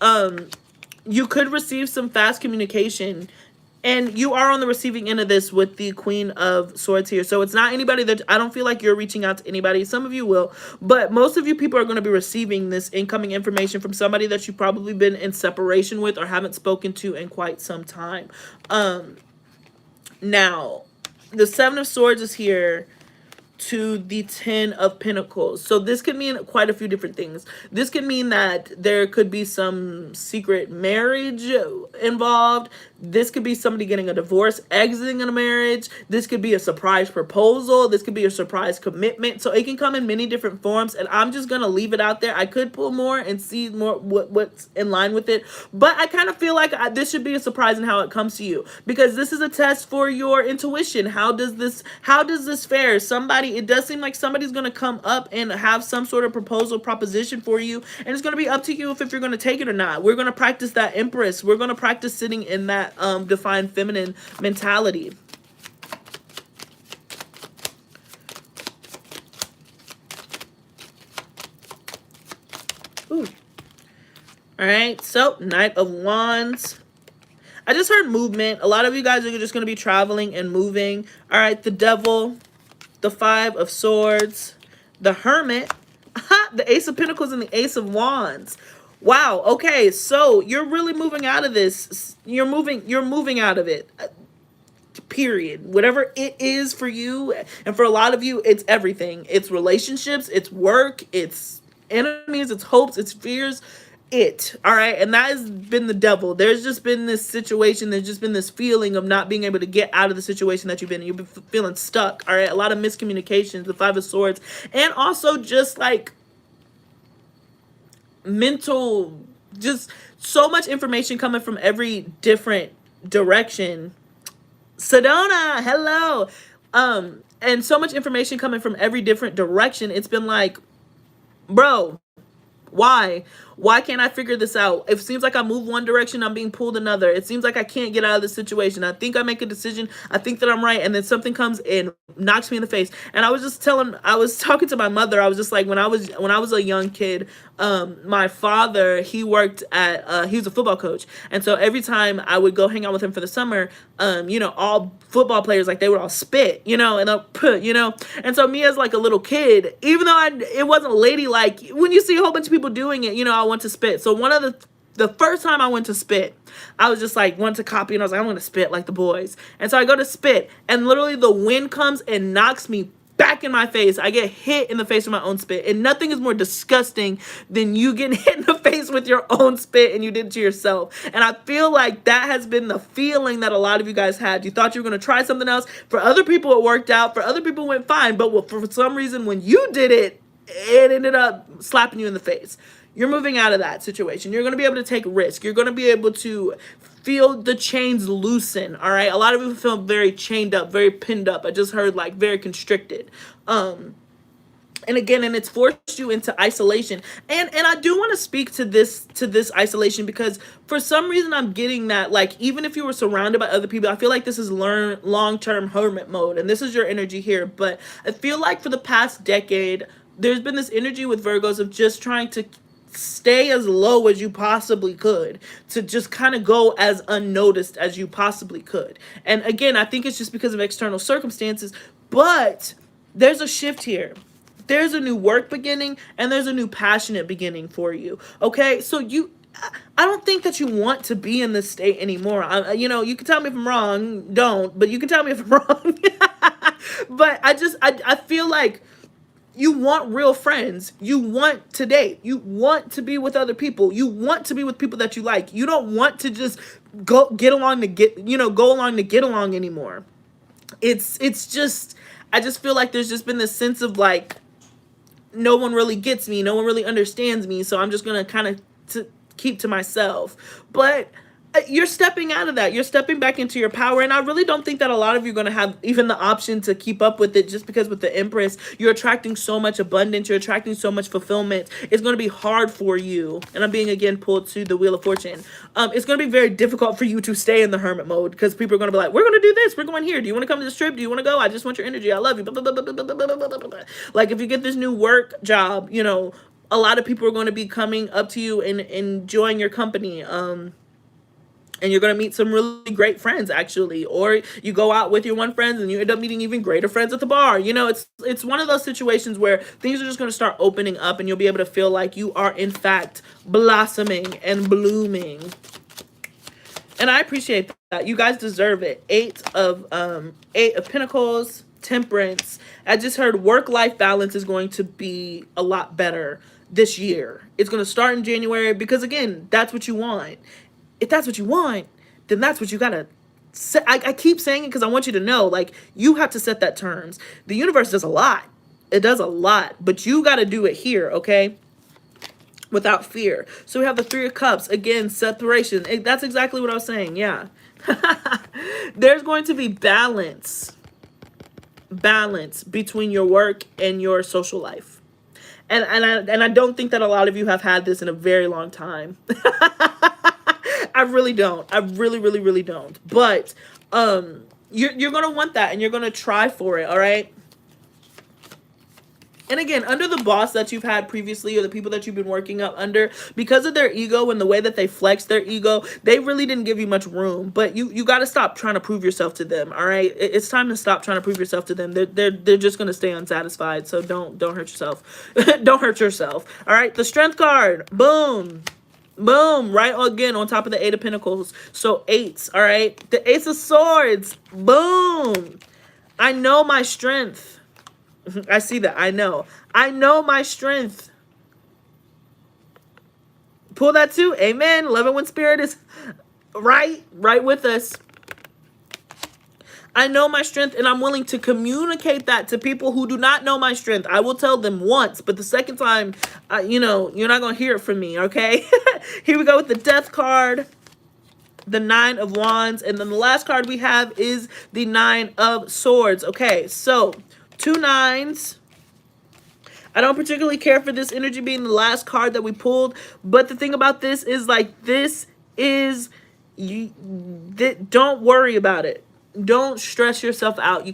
you could receive some fast communication, and you are on the receiving end of this with the Queen of Swords here. So it's not anybody that, I don't feel like you're reaching out to anybody. Some of you will, but most of you people are going to be receiving this incoming information from somebody that you've probably been in separation with or haven't spoken to in quite some time. Now, the Seven of Swords is here to the Ten of Pentacles. So this could mean quite a few different things. This could mean that there could be some secret marriage involved. This could be somebody getting a divorce, exiting a marriage. This could be a surprise proposal. This could be a surprise commitment. So it can come in many different forms, and I'm just going to leave it out there. I could pull more and see more what's in line with it, but I kind of feel like this should be a surprise in how it comes to you, because this is a test for your intuition. How does this fare? It does seem like somebody's going to come up and have some sort of proposition for you, and it's going to be up to you if you're going to take it or not. We're going to practice that Empress. We're going to practice sitting in that defined feminine mentality. Ooh. All right, so Knight of Wands. I just heard movement. A lot of you guys are just going to be traveling and moving. All right, the Devil, the Five of Swords, the Hermit, the Ace of Pentacles, and the Ace of Wands. Wow, okay, so you're really moving out of this. You're moving out of it. Period. Whatever it is for you, and for a lot of you, it's everything. It's relationships, it's work, it's enemies, it's hopes, it's fears. All right, and that has been the Devil. There's just been this situation, there's just been this feeling of not being able to get out of the situation that you've been in. You've been feeling stuck. All right, a lot of miscommunications, the Five of Swords, and also just like mental, just so much information coming from every different direction. Sedona, hello. And so much information coming from every different direction. It's been like, bro, why can't I figure this out? It seems like I move one direction, I'm being pulled another. It seems like I can't get out of this situation. I think I make a decision, I think that I'm right, and then something comes and knocks me in the face. And I was talking to my mother. I was just like, when I was a young kid, my father, he worked at he was a football coach, and so every time I would go hang out with him for the summer, you know, all football players, like, they would all spit, you know, and they'll put, you know, and so me as like a little kid, even though it wasn't ladylike, when you see a whole bunch of people doing it, you know, I want to spit. So one of the first time I went to spit, I was just like, wanted to copy, and I was like, I'm going to spit like the boys. And so I go to spit, and literally the wind comes and knocks me back in my face. I get hit in the face with my own spit, and nothing is more disgusting than you getting hit in the face with your own spit and you did it to yourself. And I feel like that has been the feeling that a lot of you guys had. You thought you were going to try something else. For other people it worked out, for other people it went fine, but for some reason when you did it, it ended up slapping you in the face. You're moving out of that situation. You're going to be able to take risk. You're going to be able to feel the chains loosen, all right? A lot of people feel very chained up, very pinned up. I just heard, like, very constricted. And again, and it's forced you into isolation. And I do want to speak to this isolation, because for some reason I'm getting that, like, even if you were surrounded by other people, I feel like this is long-term hermit mode, and this is your energy here. But I feel like for the past decade, there's been this energy with Virgos of just trying to stay as low as you possibly could, to just kind of go as unnoticed as you possibly could. And again, I think it's just because of external circumstances, but there's a shift here. There's a new work beginning, and there's a new passionate beginning for you. Okay, so I don't think that you want to be in this state anymore. You know, you can tell me if I'm wrong, but you can tell me if I'm wrong. But I feel like you want real friends. You want to date. You want to be with other people. You want to be with people that you like. You don't want to just go along to get along anymore. It's just, I just feel like there's just been this sense of like, no one really gets me. No one really understands me. So I'm just going to kind of keep to myself. But you're stepping out of that. You're stepping back into your power. And I really don't think that a lot of you are going to have even the option to keep up with it, just because with the Empress, you're attracting so much abundance. You're attracting so much fulfillment. It's going to be hard for you. And I'm being again pulled to the Wheel of Fortune. It's going to be very difficult for you to stay in the hermit mode, because people are going to be like, we're going to do this. We're going here. Do you want to come to this trip? Do you want to go? I just want your energy. I love you. Like if you get this new work job, you know, a lot of people are going to be coming up to you and enjoying your company. And you're going to meet some really great friends, actually. Or you go out with your one friends and you end up meeting even greater friends at the bar. You know, it's one of those situations where things are just going to start opening up, and you'll be able to feel like you are, in fact, blossoming and blooming. And I appreciate that. You guys deserve it. Eight of Pentacles, Temperance. I just heard work-life balance is going to be a lot better this year. It's going to start in January because, again, that's what you want. If that's what you want, then that's what you gotta set. I keep saying it because I want you to know, like, you have to set that terms. The universe does a lot. It does a lot, but you got to do it here, okay? Without fear. So we have the Three of Cups. Again, separation. That's exactly what I was saying, yeah. There's going to be balance between your work and your social life. And I don't think that a lot of you have had this in a very long time. I really don't. I really don't. But you're going to want that, and you're going to try for it, all right? And again, under the boss that you've had previously, or the people that you've been working up under, because of their ego and the way that they flex their ego, they really didn't give you much room. But you got to stop trying to prove yourself to them, all right? It's time to stop trying to prove yourself to them. They're just going to stay unsatisfied, so don't hurt yourself. Don't hurt yourself, all right? The Strength card, boom. Boom, right again on top of the Eight of Pentacles. So eights, all right? The Ace of Swords, boom. I know my strength. I see that, I know my strength. Pull that too, amen. Love it when spirit is right with us. I know my strength, and I'm willing to communicate that to people who do not know my strength. I will tell them once, but the second time, you know, you're not going to hear it from me, okay? Here we go with the Death card, the Nine of Wands, and then the last card we have is the Nine of Swords. Okay, so 2 nines. I don't particularly care for this energy being the last card that we pulled, but the thing about this is, like, this is, don't worry about it. Don't stress yourself out. You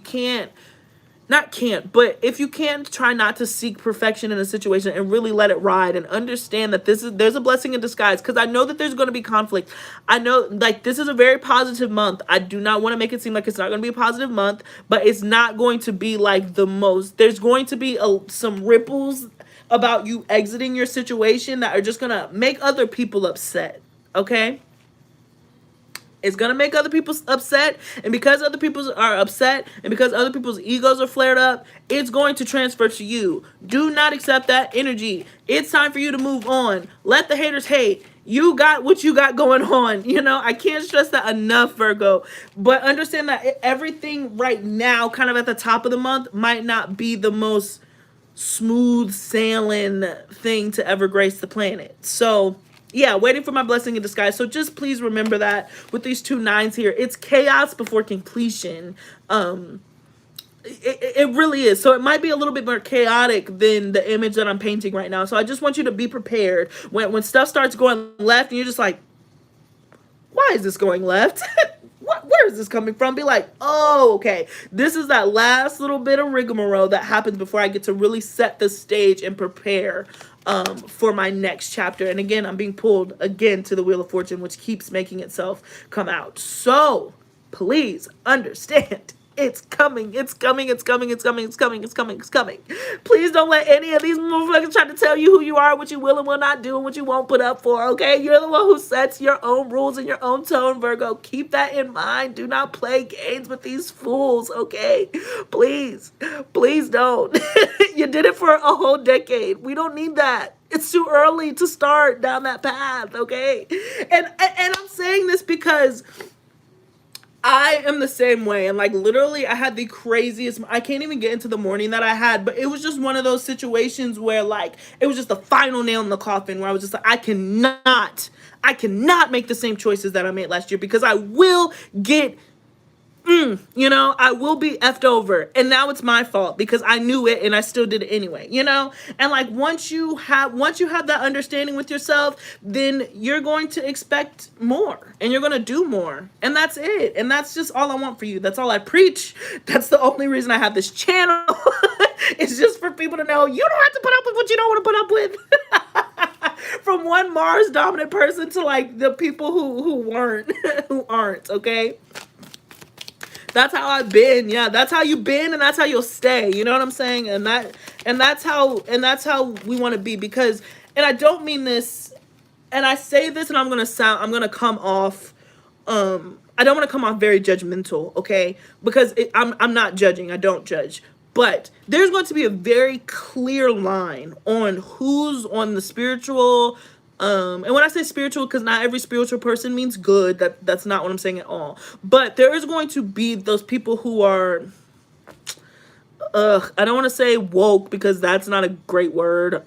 but if you can, try not to seek perfection in a situation and really let it ride, and understand that there's a blessing in disguise, because I know that there's going to be conflict. I know, like, this is a very positive month. I do not want to make it seem like it's not going to be a positive month, but it's not going to be like the most. There's going to be some ripples about you exiting your situation that are just going to make other people upset, okay? It's going to make other people upset. And because other people are upset, and because other people's egos are flared up, it's going to transfer to you. Do not accept that energy. It's time for you to move on. Let the haters hate. You got what you got going on. You know, I can't stress that enough, Virgo. But understand that everything right now, kind of at the top of the month, might not be the most smooth sailing thing to ever grace the planet. So yeah, waiting for my blessing in disguise. So just please remember that with these 2 nines here, it's chaos before completion. It really is. So it might be a little bit more chaotic than the image that I'm painting right now. So I just want you to be prepared when stuff starts going left and you're just like, why is this going left? Where is this coming from? Be like, oh, okay. This is that last little bit of rigmarole that happens before I get to really set the stage and prepare for my next chapter. And again, I'm being pulled again to the Wheel of Fortune, which keeps making itself come out. So please understand, it's coming, it's coming, it's coming, it's coming, it's coming, it's coming, it's coming. Please don't let any of these motherfuckers try to tell you who you are, what you will and will not do, and what you won't put up for, okay? You're the one who sets your own rules and your own tone, Virgo. Keep that in mind. Do not play games with these fools, okay? Please, please don't. You did it for a whole decade. We don't need that. It's too early to start down that path, okay? And I'm saying this because I am the same way. And like literally I had the craziest, I can't even get into the morning that I had, but it was just one of those situations where like it was just the final nail in the coffin where I was just like, I cannot make the same choices that I made last year because I will get you know, I will be effed over. And now it's my fault because I knew it and I still did it anyway, you know? And like once you have that understanding with yourself, then you're going to expect more and you're going to do more. And that's it. And that's just all I want for you. That's all I preach. That's the only reason I have this channel. It's just for people to know you don't have to put up with what you don't want to put up with. From one Mars dominant person to like the people who weren't, who aren't, okay? That's how I've been. Yeah, that's how you've been and that's how you'll stay. You know what I'm saying? And that's how we want to be, because, and I don't mean this, and I say this and I'm going to come off I don't want to come off very judgmental, okay? Because I'm not judging. I don't judge. But there's going to be a very clear line on who's on the spiritual. And when I say spiritual, because not every spiritual person means good. That's not what I'm saying at all. But there is going to be those people who are, I don't want to say woke because that's not a great word.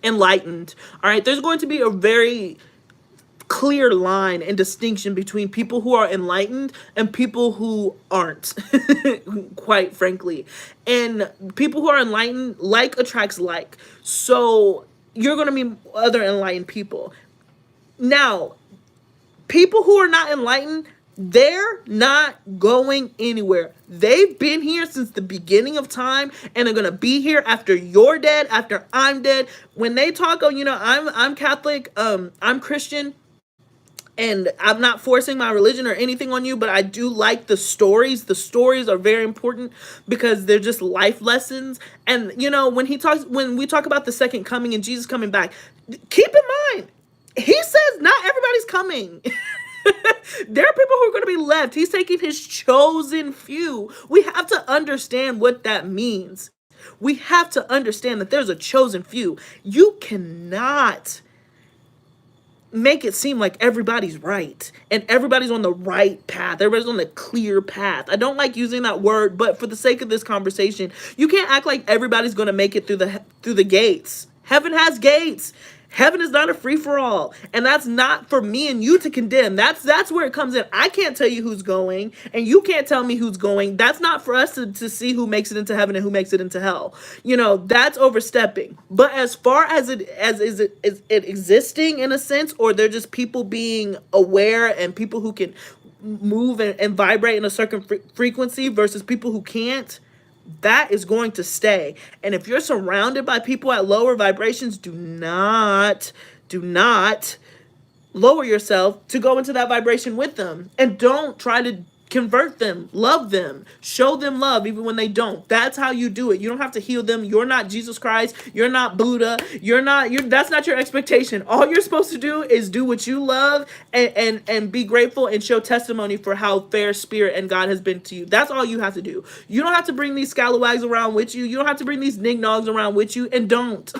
Enlightened. All right. There's going to be a very clear line and distinction between people who are enlightened and people who aren't, quite frankly. And people who are enlightened, like attracts like. So you're going to meet other enlightened people. Now, people who are not enlightened, they're not going anywhere. They've been here since the beginning of time and they're going to be here after you're dead, after I'm dead. When they talk, oh, you know, I'm Catholic, I'm Christian, and I'm not forcing my religion or anything on you, but I do like the stories. The stories are very important because they're just life lessons. And, you know, when we talk about the second coming and Jesus coming back, keep in mind, he says not everybody's coming. There are people who are going to be left. He's taking his chosen few. We have to understand what that means. We have to understand that there's a chosen few. You cannot make it seem like everybody's right and everybody's on the right path. Everybody's on the clear path. I don't like using that word, but for the sake of this conversation, you can't act like everybody's going to make it through the gates. Heaven has gates. Heaven is not a free-for-all. And that's not for me and you to condemn. That's where it comes in. I can't tell you who's going, and you can't tell me who's going. That's not for us to see who makes it into heaven and who makes it into hell. You know, that's overstepping. But as far as it existing in a sense, or they're just people being aware and people who can move and vibrate in a certain frequency versus people who can't, that is going to stay. And if you're surrounded by people at lower vibrations, do not lower yourself to go into that vibration with them. And don't try to convert them. Love them. Show them love even when they don't. That's how you do it. You don't have to heal them. You're not Jesus Christ. You're not Buddha. That's not your expectation. All you're supposed to do is do what you love and be grateful and show testimony for how fair spirit and God has been to you. That's all you have to do. You don't have to bring these scalawags around with you. You don't have to bring these nignogs around with you, and don't.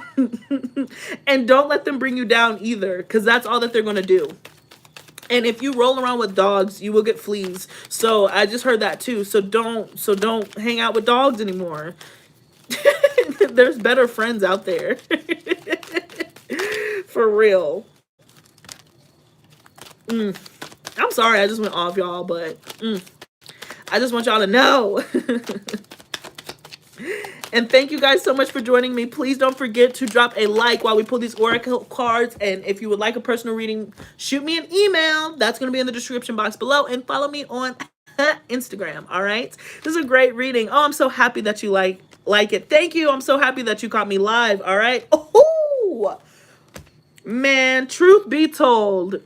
And don't let them bring you down either, because that's all that they're going to do. And if you roll around with dogs, you will get fleas. So I just heard that too. So don't hang out with dogs anymore. There's better friends out there. For real. I'm sorry I just went off, y'all, but I just want y'all to know. And thank you guys so much for joining me. Please don't forget to drop a like while we pull these oracle cards. And if you would like a personal reading, shoot me an email. That's going to be in the description box below. And follow me on Instagram. All right. This is a great reading. Oh, I'm so happy that you like it. Thank you. I'm so happy that you caught me live. All right. Oh, man, truth be told.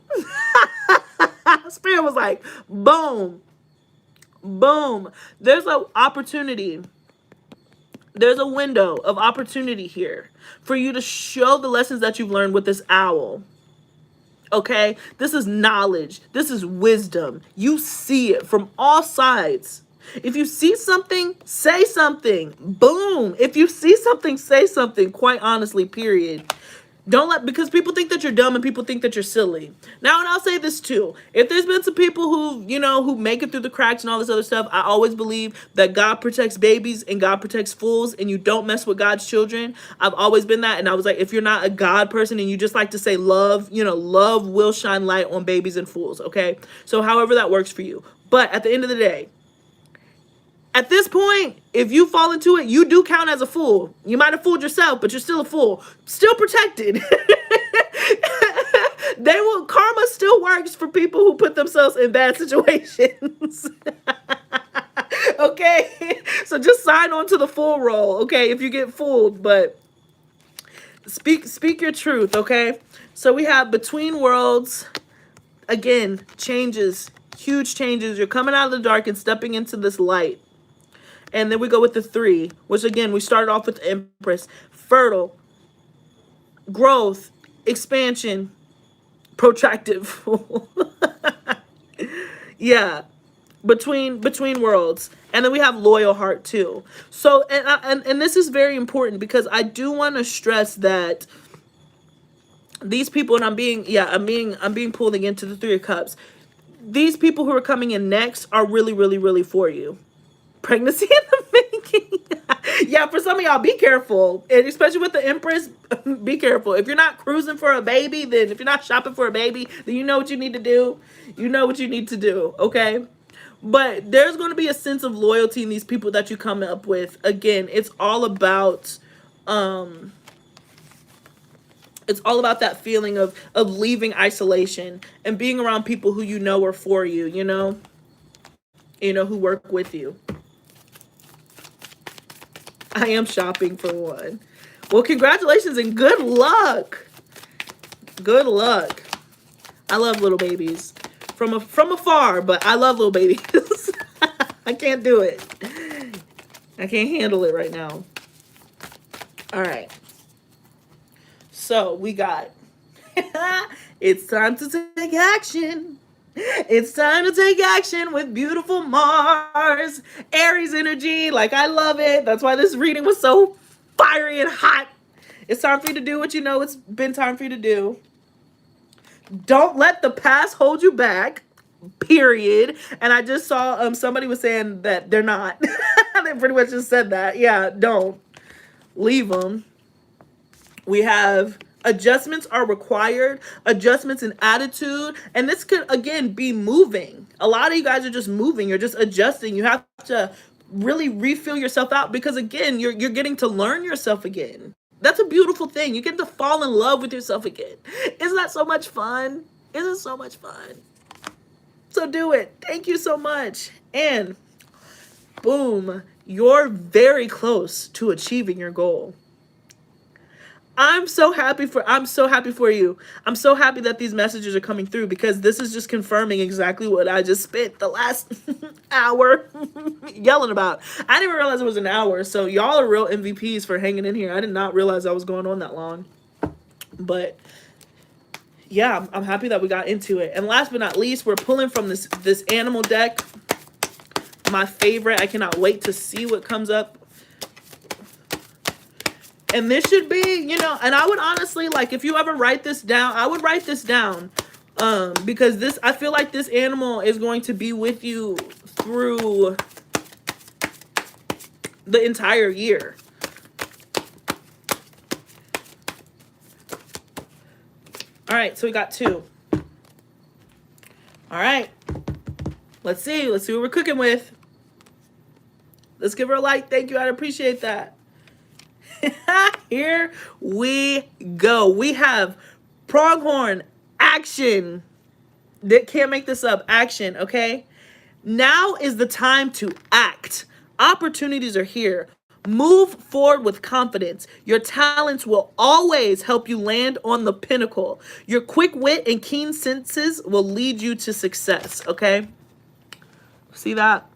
Spirit was like, boom, boom. There's an opportunity. There's a window of opportunity here for you to show the lessons that you've learned with this owl. Okay? This is knowledge. This is wisdom. You see it from all sides. If you see something, say something. Boom. If you see something, say something. Quite honestly, period. Don't let, because people think that you're dumb and people think that you're silly. Now, and I'll say this too. If there's been some people who, you know, who make it through the cracks and all this other stuff, I always believe that God protects babies and God protects fools, and you don't mess with God's children. I've always been that. And I was like, if you're not a God person and you just like to say love, you know, love will shine light on babies and fools. Okay. So however that works for you. But at the end of the day, at this point, if you fall into it, you do count as a fool. You might have fooled yourself, but you're still a fool. Still protected. Karma still works for people who put themselves in bad situations. Okay? So just sign on to the fool role, okay, if you get fooled, but speak your truth, okay? So we have Between Worlds. Again, changes, huge changes. You're coming out of the dark and stepping into this light. And then we go with the 3, which again, we started off with the Empress. Fertile, growth, expansion, protractive. Yeah, between worlds. And then we have Loyal Heart too. So, and this is very important because I do want to stress that these people, and I'm being pulled again to the 3 of Cups. These people who are coming in next are really, really, really for you. Pregnancy in the making. Yeah, for some of y'all, be careful. And especially with the Empress, be careful. If you're not cruising for a baby, then if you're not shopping for a baby, then you know what you need to do. You know what you need to do, okay? But there's going to be a sense of loyalty in these people that you come up with. Again, it's all about that feeling of leaving isolation and being around people who you know are for you, you know, who work with you. I am shopping for one. Well, congratulations and good luck. Good luck. I love little babies from afar, but I love little babies. I can't do it. I can't handle it right now. All right. So we got, it's time to take action. It's time to take action with beautiful Mars. Aries energy. Like, I love it. That's why this reading was so fiery and hot. It's time for you to do what you know it's been time for you to do. Don't let the past hold you back. Period. And I just saw somebody was saying that they're not. They pretty much just said that. Yeah, don't. Leave them. We have adjustments are required, adjustments in attitude, and this could again be moving. A lot of you guys are just moving, you're just adjusting. You have to really refill yourself out because again, you're getting to learn yourself again. That's a beautiful thing. You get to fall in love with yourself again. Isn't that so much fun? Isn't it so much fun? So do it. Thank you so much. And boom, you're very close to achieving your goal. I'm so happy for you. I'm so happy that these messages are coming through because this is just confirming exactly what I just spent the last hour yelling about. I didn't even realize it was an hour. So y'all are real MVPs for hanging in here. I did not realize I was going on that long. But yeah, I'm happy that we got into it. And last but not least, we're pulling from this animal deck. My favorite. I cannot wait to see what comes up. And this should be, you know, and I would honestly, like, if you ever write this down, I would write this down. Because this, I feel like this animal is going to be with you through the entire year. All right, so we got 2. All right. Let's see what we're cooking with. Let's give her a like. Thank you. I'd appreciate that. Here we go. We have pronghorn action. Can't make this up. Action, okay? Now is the time to act. Opportunities are here. Move forward with confidence. Your talents will always help you land on the pinnacle. Your quick wit and keen senses will lead you to success, okay? See that?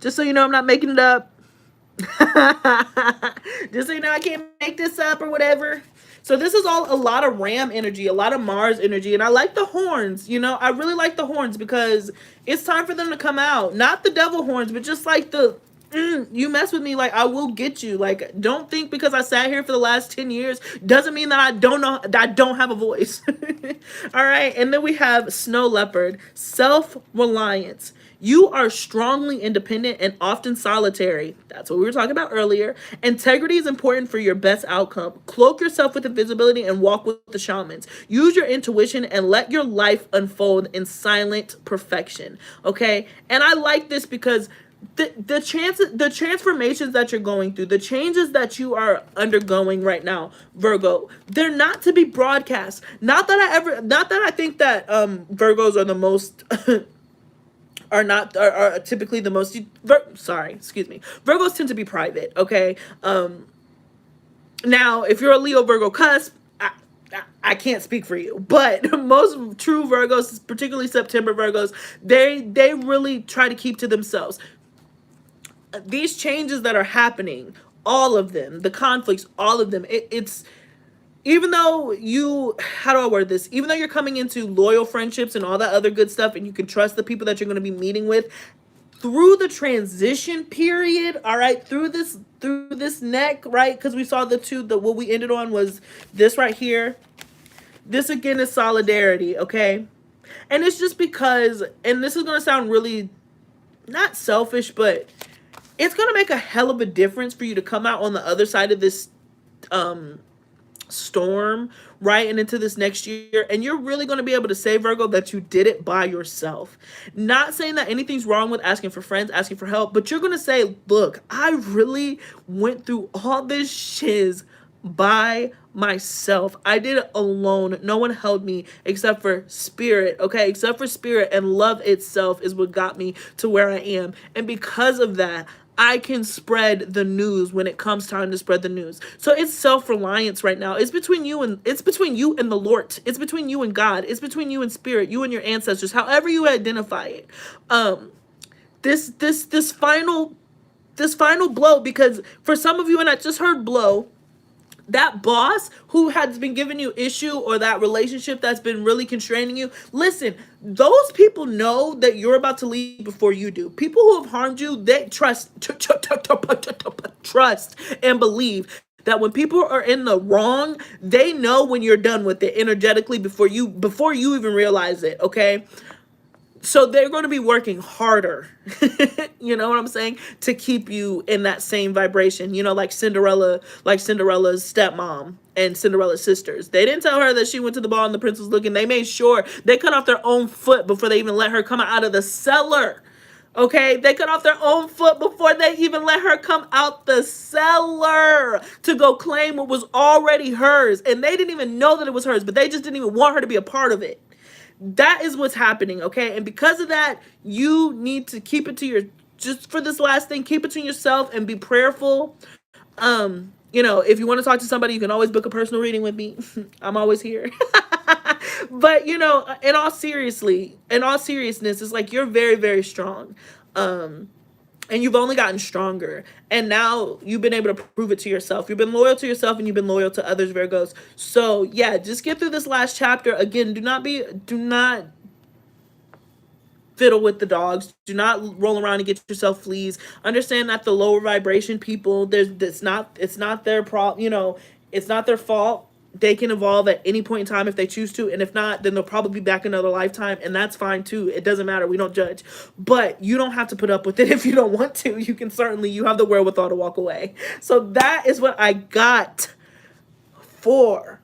Just so you know, I'm not making it up. Just so you know, I can't make this up or whatever. So this is all a lot of Ram energy, a lot of Mars energy. And I like the horns, you know. I really like the horns because it's time for them to come out. Not the devil horns, but just like the You mess with me, like, I will get you. Like, don't think because I sat here for the last 10 years doesn't mean that I don't know, that I don't have a voice. All right. And then we have Snow Leopard, self-reliance. You are strongly independent and often solitary. That's what we were talking about earlier. Integrity is important for your best outcome. Cloak yourself with invisibility and walk with the shamans. Use your intuition and let your life unfold in silent perfection. Okay. And I like this because the transformations that you're going through, the changes that you are undergoing right now, Virgo, they're not to be broadcast. Not that I think that Virgos are the most are typically the most Virgos tend to be private, okay? Now if you're a Leo Virgo cusp, I can't speak for you, but most true Virgos, particularly September Virgos, they really try to keep to themselves. These changes that are happening, all of them, the conflicts, all of them, it's, even though you, how do I word this? Even though you're coming into loyal friendships and all that other good stuff, and you can trust the people that you're going to be meeting with, through the transition period, all right, through this neck, right? Because we saw what we ended on was this right here. This again is solidarity, okay? And it's just because, and this is going to sound really not selfish, but it's going to make a hell of a difference for you to come out on the other side of this storm, right, and into this next year, and you're really going to be able to say, Virgo, that you did it by yourself. Not saying that anything's wrong with asking for friends, asking for help, but you're going to say, look, I really went through all this shiz by myself. I did it alone. No one held me except for spirit, okay? Except for spirit, and love itself is what got me to where I am. And because of that, I can spread the news when it comes time to spread the news. So it's self-reliance right now. It's between you and the Lord. It's between you and God. It's between you and spirit, you and your ancestors, however you identify it. This final blow, because for some of you, and I just heard blow, that boss who has been giving you issue, or that relationship that's been really constraining you, listen, those people know that you're about to leave before you do. People who have harmed you, they trust and believe that when people are in the wrong, they know when you're done with it energetically before you even realize it, okay? So they're going to be working harder, you know what I'm saying, to keep you in that same vibration, you know, like Cinderella's stepmom and Cinderella's sisters. They didn't tell her that she went to the ball and the prince was looking. They made sure they cut off their own foot before they even let her come out of the cellar. Okay, they cut off their own foot before they even let her come out the cellar to go claim what was already hers. And they didn't even know that it was hers, but they just didn't even want her to be a part of it. That is what's happening, okay? And because of that, you need to keep it to just for this last thing, keep it to yourself and be prayerful. You know, if you want to talk to somebody, you can always book a personal reading with me. I'm always here. But, you know, in all seriousness, it's like you're very, very strong. And you've only gotten stronger. And now you've been able to prove it to yourself. You've been loyal to yourself and you've been loyal to others, Virgos. So yeah, just get through this last chapter. Again, do not fiddle with the dogs. Do not roll around and get yourself fleas. Understand that the lower vibration people, it's not their problem, you know, it's not their fault. They can evolve at any point in time if they choose to, and if not, then they'll probably be back another lifetime, and that's fine too. It doesn't matter. We don't judge. But you don't have to put up with it if you don't want to. You can certainly, you have the wherewithal to walk away. So that is what I got for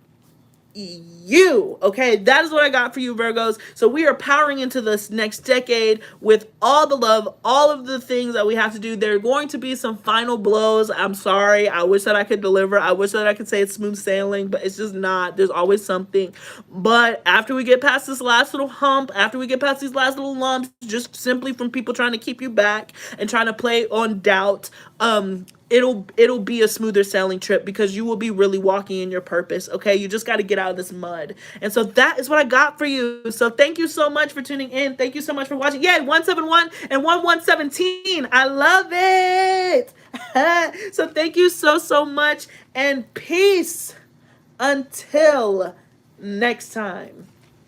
you, okay? That is what I got for you, Virgos. So we are powering into this next decade with all the love, all of the things that we have to do. There are going to be some final blows. I'm sorry. I wish that I could deliver. I wish that I could say it's smooth sailing, but it's just not. There's always something. But after we get past this last little hump, after we get past these last little lumps, just simply from people trying to keep you back and trying to play on doubt, it'll be a smoother sailing trip, because you will be really walking in your purpose, okay? You just got to get out of this mud. And so that is what I got for you. So thank you so much for tuning in. Thank you so much for watching. Yeah, 171 and 1117. I love it. So thank you so much, and peace until next time.